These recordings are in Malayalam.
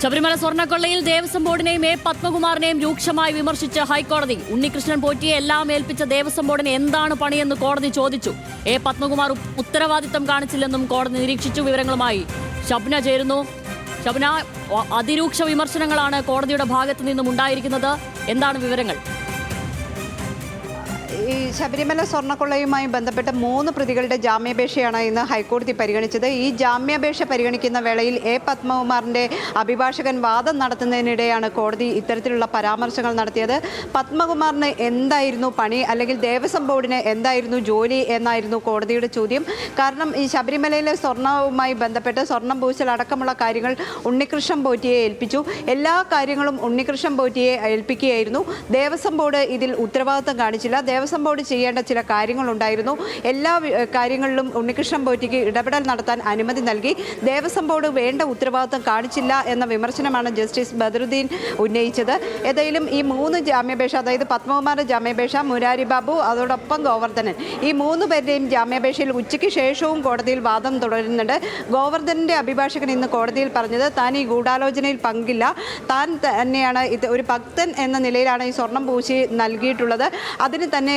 ശബരിമല സ്വർണ്ണക്കൊള്ളയിൽ ദേവസ്വം ബോർഡിനെയും എ പത്മകുമാറിനെയും രൂക്ഷമായി വിമർശിച്ച് ഹൈക്കോടതി. ഉണ്ണികൃഷ്ണൻ പോറ്റിയെ എല്ലാം ഏൽപ്പിച്ച ദേവസ്വം ബോർഡിന് എന്താണ് പണിയെന്ന് കോടതി ചോദിച്ചു. എ പത്മകുമാർ ഉത്തരവാദിത്തം കാണിച്ചില്ലെന്നും കോടതി നിരീക്ഷിച്ചു. വിവരങ്ങളുമായി ഷബ്ന ചേരുന്നു. ഷബ്ന, അതിരൂക്ഷ വിമർശനങ്ങളാണ് കോടതിയുടെ ഭാഗത്തു നിന്നും ഉണ്ടായിരിക്കുന്നത്. എന്താണ് വിവരങ്ങൾ? ഈ ശബരിമല സ്വർണ്ണക്കൊള്ളയുമായി ബന്ധപ്പെട്ട 3 പ്രതികളുടെ ജാമ്യാപേക്ഷയാണ് ഇന്ന് ഹൈക്കോടതി പരിഗണിച്ചത്. ഈ ജാമ്യാപേക്ഷ പരിഗണിക്കുന്ന വേളയിൽ എ പത്മകുമാറിൻ്റെ അഭിഭാഷകൻ വാദം നടത്തുന്നതിനിടെയാണ് കോടതി ഇത്തരത്തിലുള്ള പരാമർശങ്ങൾ നടത്തിയത്. പത്മകുമാറിന് എന്തായിരുന്നു പണി, അല്ലെങ്കിൽ ദേവസ്വം ബോർഡിന് എന്തായിരുന്നു ജോലി എന്നായിരുന്നു കോടതിയുടെ ചോദ്യം. കാരണം ഈ ശബരിമലയിലെ സ്വർണ്ണവുമായി ബന്ധപ്പെട്ട് സ്വർണ്ണം പൂശൽ അടക്കമുള്ള കാര്യങ്ങൾ ഉണ്ണികൃഷ്ണൻ പോറ്റിയെ ഏൽപ്പിച്ചു. എല്ലാ കാര്യങ്ങളും ഉണ്ണികൃഷ്ണൻ പോറ്റിയെ ഏൽപ്പിക്കുകയായിരുന്നു. ദേവസ്വം ബോർഡ് ഇതിൽ ഉത്തരവാദിത്തം കാണിച്ചില്ല. ദേവസ്വം ബോർഡ് ചെയ്യേണ്ട ചില കാര്യങ്ങളുണ്ടായിരുന്നു. എല്ലാ കാര്യങ്ങളിലും ഉണ്ണികൃഷ്ണൻ പോറ്റിക്ക് ഇടപെടൽ നടത്താൻ അനുമതി നൽകി. ദേവസ്വം ബോർഡ് വേണ്ട ഉത്തരവാദിത്തം കാണിച്ചില്ല എന്ന വിമർശനമാണ് ജസ്റ്റിസ് ബദറുദ്ദീൻ ഉന്നയിച്ചത്. ഏതായാലും ഈ 3 ജാമ്യാപേക്ഷ, അതായത് പത്മകുമാറിന്റെ ജാമ്യാപേക്ഷ, മുരാരി ബാബു, അതോടൊപ്പം ഗോവർദ്ധനൻ, ഈ 3 പേരുടെയും ജാമ്യാപേക്ഷയിൽ ഉച്ചയ്ക്ക് ശേഷവും കോടതിയിൽ വാദം തുടരുന്നുണ്ട്. ഗോവർദ്ധനന്റെ അഭിഭാഷകൻ ഇന്ന് കോടതിയിൽ പറഞ്ഞത് താൻ ഈ ഗൂഢാലോചനയിൽ പങ്കില്ല, താൻ തന്നെയാണ് ഒരു ഭക്തൻ എന്ന നിലയിലാണ് ഈ സ്വർണം പൂശി നൽകിയിട്ടുള്ളത്, അതിന് തന്നെ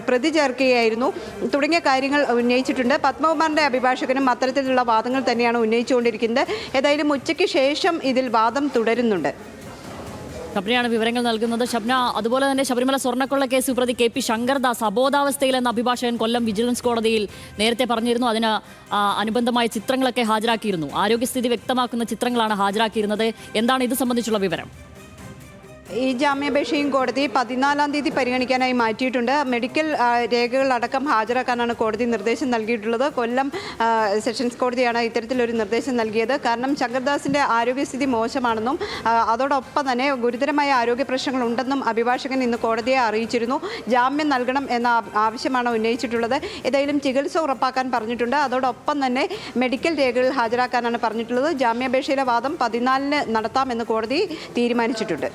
പ്രതി ചേർക്കുകയായിരുന്നു തുടങ്ങിയ കാര്യങ്ങൾ ഉന്നയിച്ചിട്ടുണ്ട്. പത്മകുമാറിന്റെ അഭിഭാഷകനും അത്തരത്തിലുള്ള വാദങ്ങൾ തന്നെയാണ് ഉന്നയിച്ചുകൊണ്ടിരിക്കുന്നത്. ഏതായാലും ഉച്ചയ്ക്ക് ശേഷം ഇതിൽ വാദം തുടരുന്നുണ്ട്. ഷബ്നയാണ് വിവരങ്ങൾ നൽകുന്നത്. ഷബ്ന, അതുപോലെ തന്നെ ശബരിമല സ്വർണ്ണക്കൊള്ള കേസ് പ്രതി KP ശങ്കർദാസ് അബോധാവസ്ഥയിലെന്ന അഭിഭാഷകൻ കൊല്ലം വിജിലൻസ് കോടതിയിൽ നേരത്തെ പറഞ്ഞിരുന്നു. അതിന് അനുബന്ധമായ ചിത്രങ്ങളൊക്കെ ഹാജരാക്കിയിരുന്നു. ആരോഗ്യസ്ഥിതി വ്യക്തമാക്കുന്ന ചിത്രങ്ങളാണ് ഹാജരാക്കിയിരുന്നത്. എന്താണ് ഇത് സംബന്ധിച്ചുള്ള വിവരം? ഈ ജാമ്യാപേക്ഷയും കോടതി 14-ാം തീയതി പരിഗണിക്കാനായി മാറ്റിയിട്ടുണ്ട്. മെഡിക്കൽ രേഖകളടക്കം ഹാജരാക്കാനാണ് കോടതി നിർദ്ദേശം നൽകിയിട്ടുള്ളത്. കൊല്ലം സെഷൻസ് കോടതിയാണ് ഇത്തരത്തിലൊരു നിർദ്ദേശം നൽകിയത്. കാരണം ശങ്കർദാസിൻ്റെ ആരോഗ്യസ്ഥിതി മോശമാണെന്നും അതോടൊപ്പം തന്നെ ഗുരുതരമായ ആരോഗ്യ പ്രശ്നങ്ങൾ ഉണ്ടെന്നും അഭിഭാഷകൻ ഇന്ന് കോടതിയെ അറിയിച്ചിരുന്നു. ജാമ്യം നൽകണം എന്ന ആവശ്യമാണ് ഉന്നയിച്ചിട്ടുള്ളത്. ഏതായാലും ചികിത്സ ഉറപ്പാക്കാൻ പറഞ്ഞിട്ടുണ്ട്. അതോടൊപ്പം തന്നെ മെഡിക്കൽ രേഖകൾ ഹാജരാക്കാനാണ് പറഞ്ഞിട്ടുള്ളത്. ജാമ്യാപേക്ഷയിലെ വാദം 14-ന് നടത്താമെന്ന് കോടതി തീരുമാനിച്ചിട്ടുണ്ട്.